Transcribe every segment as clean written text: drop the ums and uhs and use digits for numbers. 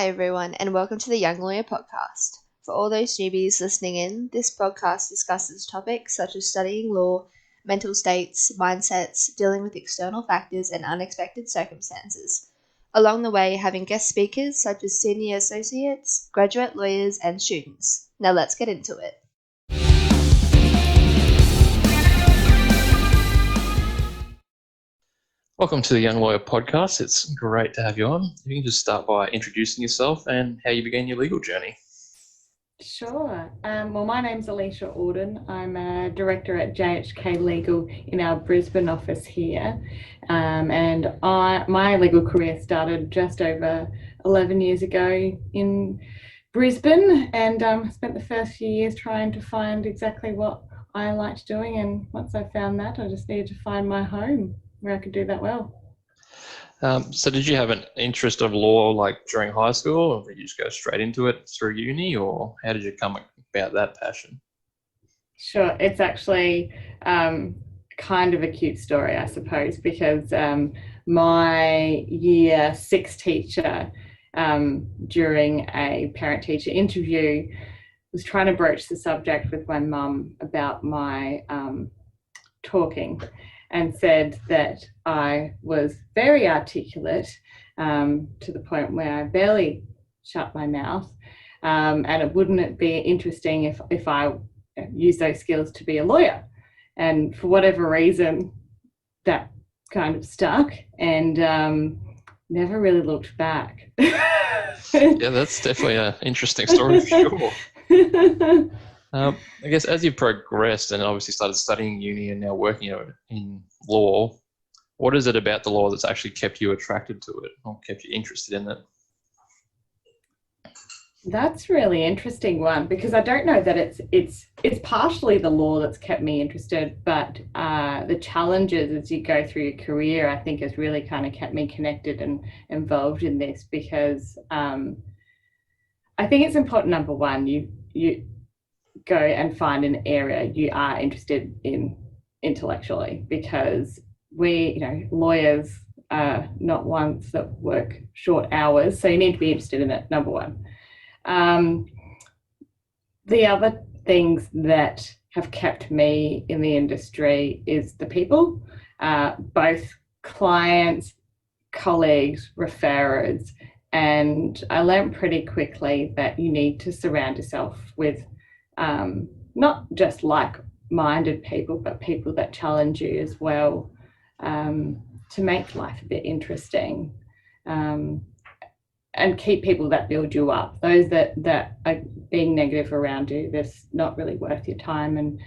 Hi, everyone, and welcome to the Young Lawyer Podcast. For all those newbies listening in, this podcast discusses topics such as studying law, mental states, mindsets, dealing with external factors, and unexpected circumstances. Along the way, having guest speakers such as senior associates, graduate lawyers, and students. Now let's get into it. Welcome to the Young Lawyer Podcast. It's great to have you on. You can just start by introducing yourself and how you began your legal journey. Sure. Well, my name's Alicia Auden. I'm a director at JHK Legal in our Brisbane office here. And my legal career started just over 11 years ago in Brisbane, and spent the first few years trying to find exactly what I liked doing. And once I found that, I just needed to find my home where I could do that well. So did you have an interest of law like during high school, or did you just go straight into it through uni, or how did you come about that passion? Sure. It's actually kind of a cute story, I suppose, because my year 6 teacher during a parent-teacher interview was trying to broach the subject with my mum about my talking, and said that I was very articulate to the point where I barely shut my mouth, and wouldn't it be interesting if I used those skills to be a lawyer? And for whatever reason, that kind of stuck, and never really looked back. Yeah, that's definitely an interesting story for sure. I guess as you progressed and obviously started studying uni and now working in law, what is it about the law that's actually kept you attracted to it or kept you interested in it? That's a really interesting one, because I don't know that it's partially the law that's kept me interested, but the challenges as you go through your career, I think, has really kind of kept me connected and involved in this, because I think it's important, number one, you go and find an area you are interested in intellectually, because lawyers are not ones that work short hours, so you need to be interested in it, number one. The other things that have kept me in the industry is the people, both clients, colleagues, referrers, and I learned pretty quickly that you need to surround yourself with not just like-minded people, but people that challenge you as well, to make life a bit interesting, and keep people that build you up. Those that are being negative around you, that's not really worth your time. And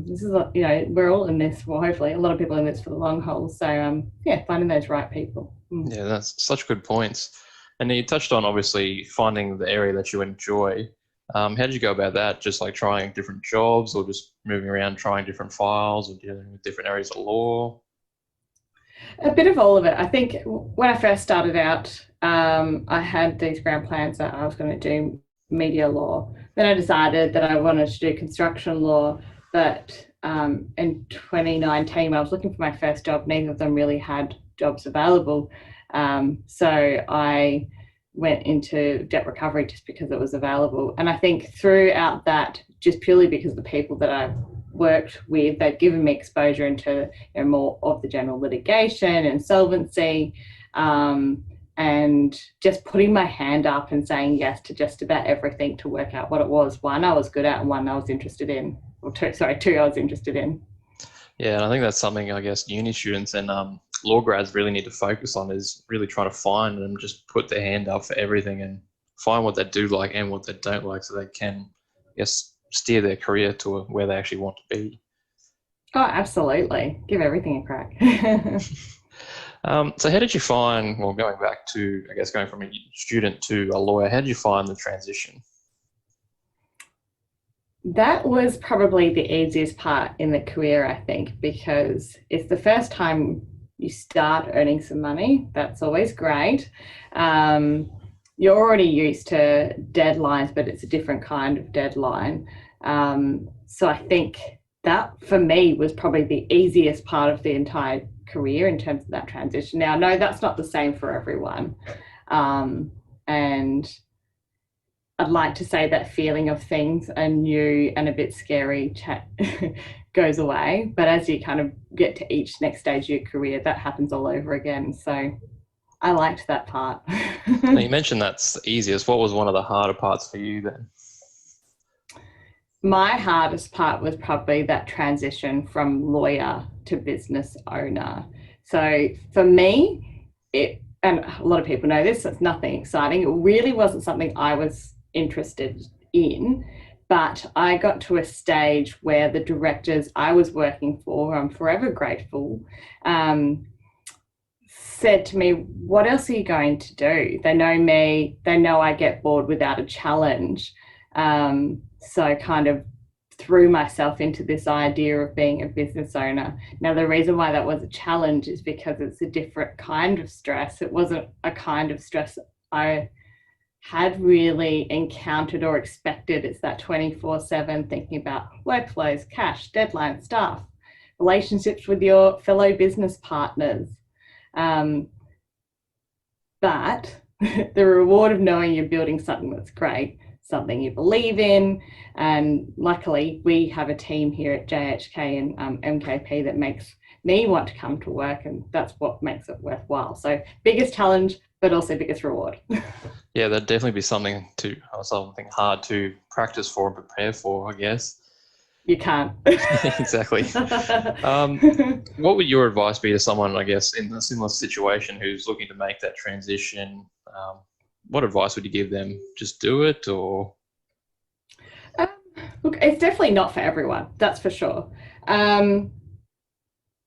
this is, we're all in this, well, hopefully a lot of people in this for the long haul. So finding those right people. Yeah, that's such good points. And you touched on obviously finding the area that you enjoy. How did you go about that? Just like trying different jobs, or just moving around trying different files, or dealing with different areas of law? A bit of all of it. I think when I first started out, I had these grand plans that I was going to do media law. Then I decided that I wanted to do construction law, but in 2019, when I was looking for my first job, neither of them really had jobs available. So I went into debt recovery just because it was available. And I think throughout that, just purely because the people that I've worked with, they've given me exposure into more of the general litigation, insolvency, and just putting my hand up and saying yes to just about everything to work out what it was. One I was good at and one I was interested in, two I was interested in. Yeah, and I think that's something I guess uni students and law grads really need to focus on, is really trying to find and just put their hand up for everything and find what they do like and what they don't like, so they can, I guess, steer their career to where they actually want to be. Oh, absolutely. Give everything a crack. So how did you find, well, going back to, I guess, going from a student to a lawyer, how did you find the transition? That was probably the easiest part in the career, I think, because it's the first time you start earning some money. That's always great. You're already used to deadlines, but it's a different kind of deadline. So I think that for me was probably the easiest part of the entire career in terms of that transition. Now, no, that's not the same for everyone. and I'd like to say that feeling of things are new and a bit scary goes away. But as you kind of get to each next stage of your career, that happens all over again. So I liked that part. Now, you mentioned that's the easiest. What was one of the harder parts for you then? My hardest part was probably that transition from lawyer to business owner. So for me, and a lot of people know this, it's nothing exciting. It really wasn't something I was interested in, but I got to a stage where the directors I was working for, I'm forever grateful, said to me, what else are you going to do? They know me, they know I get bored without a challenge. So I kind of threw myself into this idea of being a business owner. Now, the reason why that was a challenge is because it's a different kind of stress. It wasn't a kind of stress I had really encountered or expected. It's that 24/7 thinking about workflows, cash, deadlines, staff, relationships with your fellow business partners. But the reward of knowing you're building something that's great, something you believe in, and luckily we have a team here at JHK and MKP that makes me want to come to work, and that's what makes it worthwhile. So biggest challenge, but also biggest reward. Yeah, that'd definitely be something hard to practice for and prepare for, I guess. You can't. Exactly. What would your advice be to someone, I guess, in a similar situation who's looking to make that transition? What advice would you give them? Just do it, or? Look, it's definitely not for everyone, that's for sure.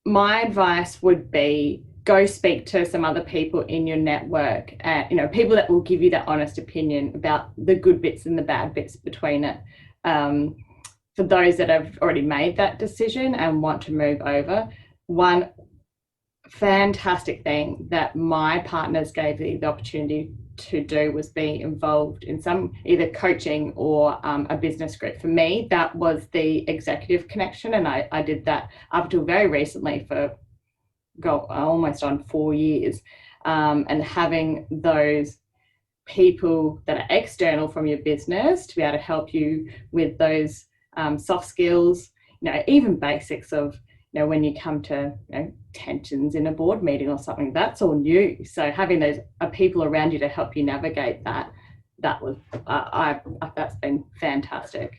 My advice would be go speak to some other people in your network, people that will give you that honest opinion about the good bits and the bad bits between it. For those that have already made that decision and want to move over, one fantastic thing that my partners gave me the opportunity to do was be involved in some either coaching or a business group. For me, that was the executive connection, and I did that up until very recently for almost on 4 years, and having those people that are external from your business to be able to help you with those soft skills, even basics of, when you come to tensions in a board meeting or something, that's all new. So having those people around you to help you navigate that was that's been fantastic.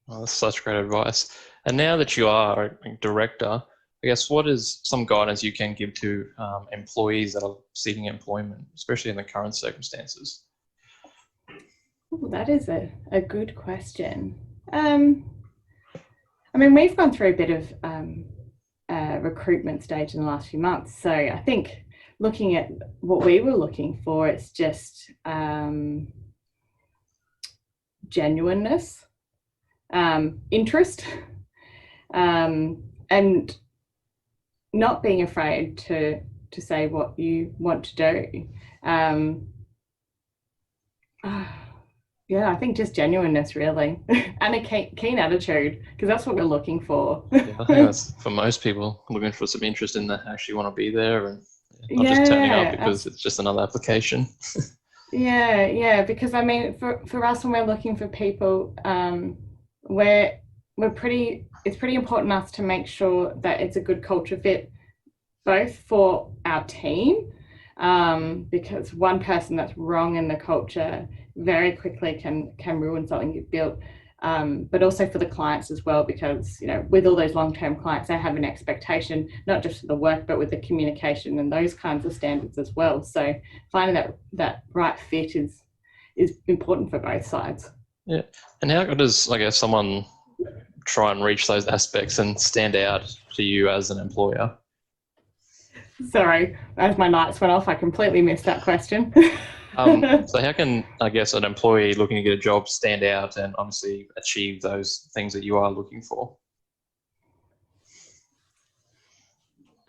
Well, that's such great advice. And now that you are a director, I guess what is some guidance you can give to employees that are seeking employment, especially in the current circumstances? Ooh, that is a good question. We've gone through a bit of recruitment stage in the last few months. So I think looking at what we were looking for, it's just genuineness, interest, and not being afraid to say what you want to do. Yeah, I think just genuineness, really, and a keen attitude, because that's what we're looking for. Yeah, I think that's for most people, looking for some interest in that, actually want to be there and not just turning up because it's just another application. Yeah, because for us, when we're looking for people, it's pretty important to us to make sure that it's a good culture fit, both for our team, because one person that's wrong in the culture very quickly can ruin something you've built, but also for the clients as well, because with all those long-term clients, they have an expectation not just for the work but with the communication and those kinds of standards as well. So finding that right fit is important for both sides. Yeah. And how does, I guess, someone try and reach those aspects and stand out to you as an employer? Sorry, as my lights went off, I completely missed that question. So how can, I guess, an employee looking to get a job stand out and obviously achieve those things that you are looking for?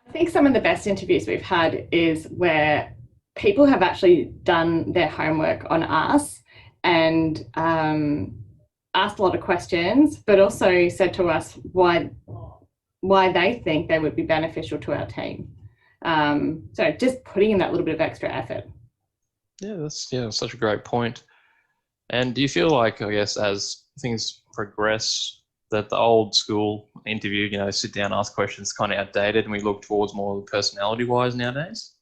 I think some of the best interviews we've had is where people have actually done their homework on us and asked a lot of questions, but also said to us why they think they would be beneficial to our team. So just putting in that little bit of extra effort. that's such a great point. And do you feel like, I guess, as things progress, that the old school interview, sit down, ask questions, kind of outdated, and we look towards more personality-wise nowadays?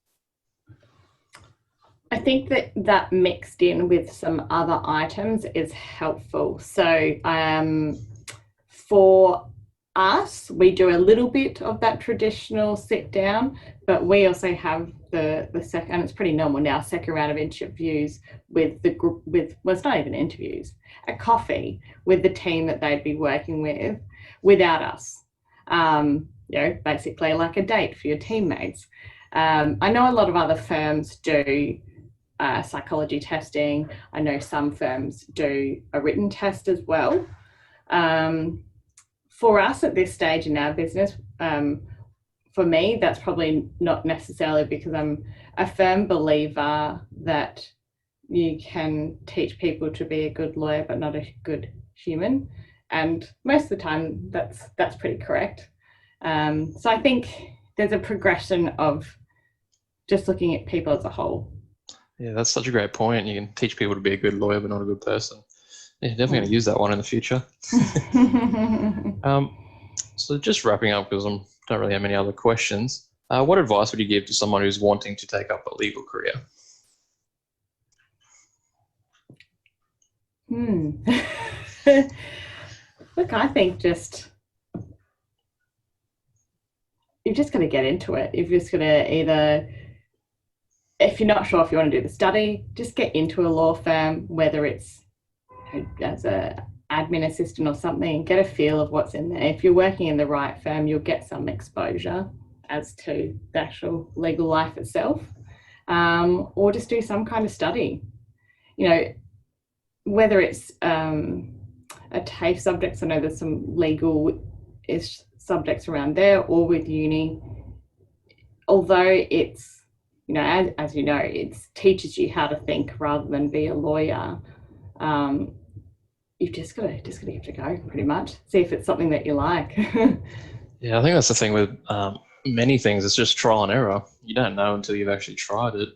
I think that mixed in with some other items is helpful. So for us, we do a little bit of that traditional sit down, but we also have the second, and it's pretty normal now, second round of interviews with the group, well, it's not even interviews, a coffee with the team that they'd be working with without us. Basically like a date for your teammates. I know a lot of other firms do psychology testing. I know some firms do a written test as well. For us at this stage in our business, for me, that's probably not necessarily because I'm a firm believer that you can teach people to be a good lawyer but not a good human, and most of the time that's pretty correct. So I think there's a progression of just looking at people as a whole. Yeah, that's such a great point. You can teach people to be a good lawyer but not a good person. Yeah, definitely going to use that one in the future. So just wrapping up, because I don't really have many other questions. What advice would you give to someone who's wanting to take up a legal career? Look, I think you've just got to get into it. You've just got to either, if you're not sure if you want to do the study, just get into a law firm, whether it's as a admin assistant or something, get a feel of what's in there. If you're working in the right firm, you'll get some exposure as to the actual legal life itself, or just do some kind of study. Whether it's a TAFE subjects, I know there's some legal-ish subjects around there, or with uni, although it's, as you know, it teaches you how to think rather than be a lawyer. You've just got to give it a go, pretty much. See if it's something that you like. Yeah, I think that's the thing with many things. It's just trial and error. You don't know until you've actually tried it.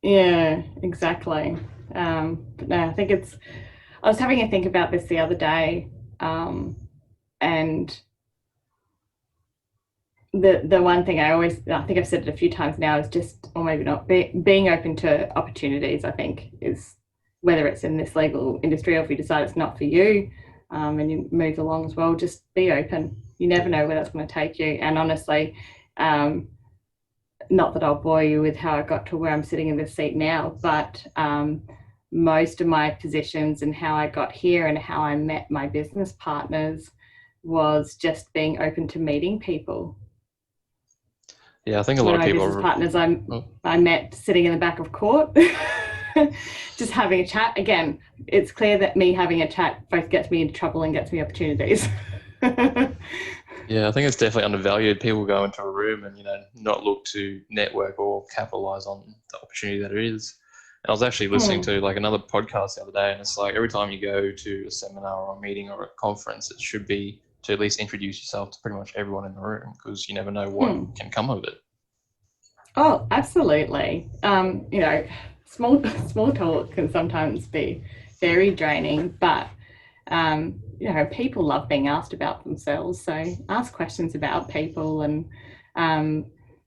Yeah, exactly. But no, I think I was having a think about this the other day, and the one thing I think I've said it a few times now, is just, or maybe not, being open to opportunities, I think, is, whether it's in this legal industry or if you decide it's not for you, and you move along as well, just be open. You never know where that's going to take you. And honestly, not that I'll bore you with how I got to where I'm sitting in this seat now, but most of my positions and how I got here and how I met my business partners was just being open to meeting people. Yeah, I think a lot of people. Business partners I met sitting in the back of court, just having a chat. Again, it's clear that me having a chat both gets me into trouble and gets me opportunities. Yeah, I think it's definitely undervalued. People go into a room and not look to network or capitalize on the opportunity that it is. And I was actually listening to like another podcast the other day, and it's like every time you go to a seminar or a meeting or a conference, it should be to at least introduce yourself to pretty much everyone in the room, because you never know what can come of it. Oh, absolutely. Small talk can sometimes be very draining, but people love being asked about themselves. So ask questions about people, and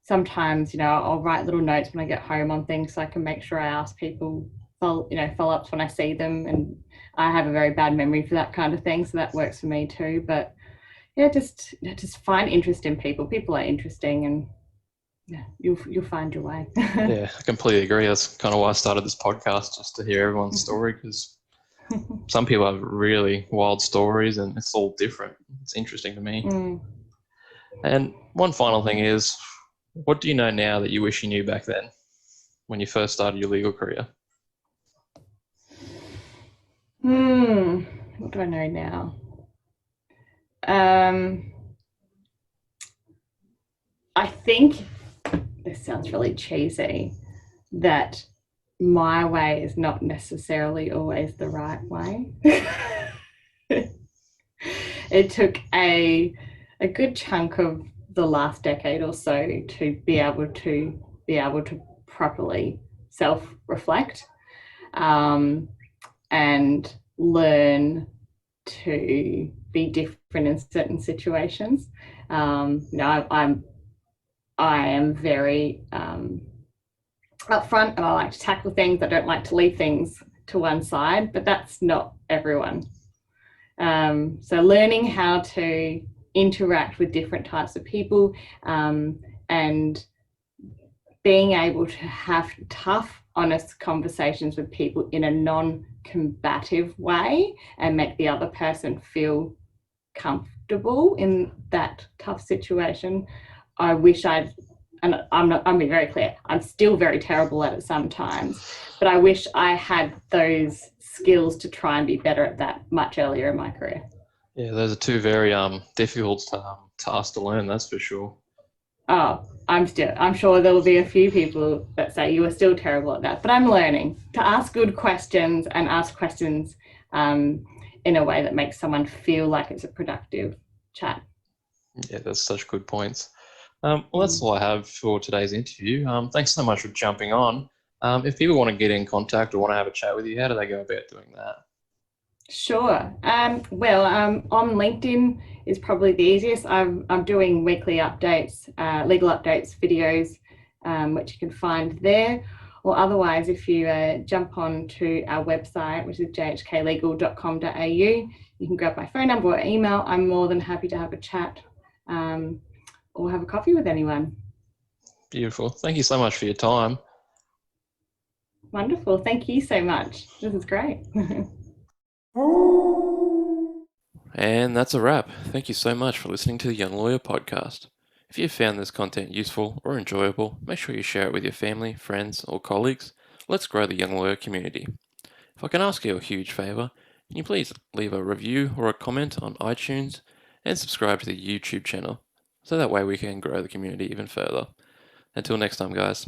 sometimes I'll write little notes when I get home on things, so I can make sure I ask people follow-ups when I see them. And I have a very bad memory for that kind of thing, so that works for me too. But yeah, just find interest in people. People are interesting, and yeah, you'll find your way. Yeah, I completely agree. That's kind of why I started this podcast, just to hear everyone's story, because some people have really wild stories and it's all different. It's interesting to me. And one final thing is, what do you know now that you wish you knew back then when you first started your legal career? What do I know now? I think, this sounds really cheesy, that my way is not necessarily always the right way. It took a good chunk of the last decade or so to be able to properly self-reflect and learn to be different in certain situations. I am very upfront, and I like to tackle things. I don't like to leave things to one side, but that's not everyone. So learning how to interact with different types of people and being able to have tough, honest conversations with people in a non-combative way and make the other person feel comfortable in that tough situation. I wish I'd, and I'm being very clear, I'm still very terrible at it sometimes, but I wish I had those skills to try and be better at that much earlier in my career. Yeah, those are two very difficult tasks to learn, that's for sure. Oh, I'm sure there will be a few people that say you are still terrible at that, but I'm learning to ask good questions and ask questions in a way that makes someone feel like it's a productive chat. Yeah, that's such good points. Well, that's all I have for today's interview. Thanks so much for jumping on. If people want to get in contact or want to have a chat with you, how do they go about doing that? Sure. On LinkedIn is probably the easiest. I'm doing weekly updates, legal updates, videos, which you can find there. Or otherwise, if you jump on to our website, which is jhklegal.com.au, you can grab my phone number or email. I'm more than happy to have a chat or have a coffee with anyone. Beautiful. Thank you so much for your time. Wonderful. Thank you so much. This is great. And that's a wrap. Thank you so much for listening to the Young Lawyer Podcast. If you found this content useful or enjoyable, make sure you share it with your family, friends, or colleagues. Let's grow the Young Lawyer community. If I can ask you a huge favour, can you please leave a review or a comment on iTunes and subscribe to the YouTube channel, so that way we can grow the community even further. Until next time, guys.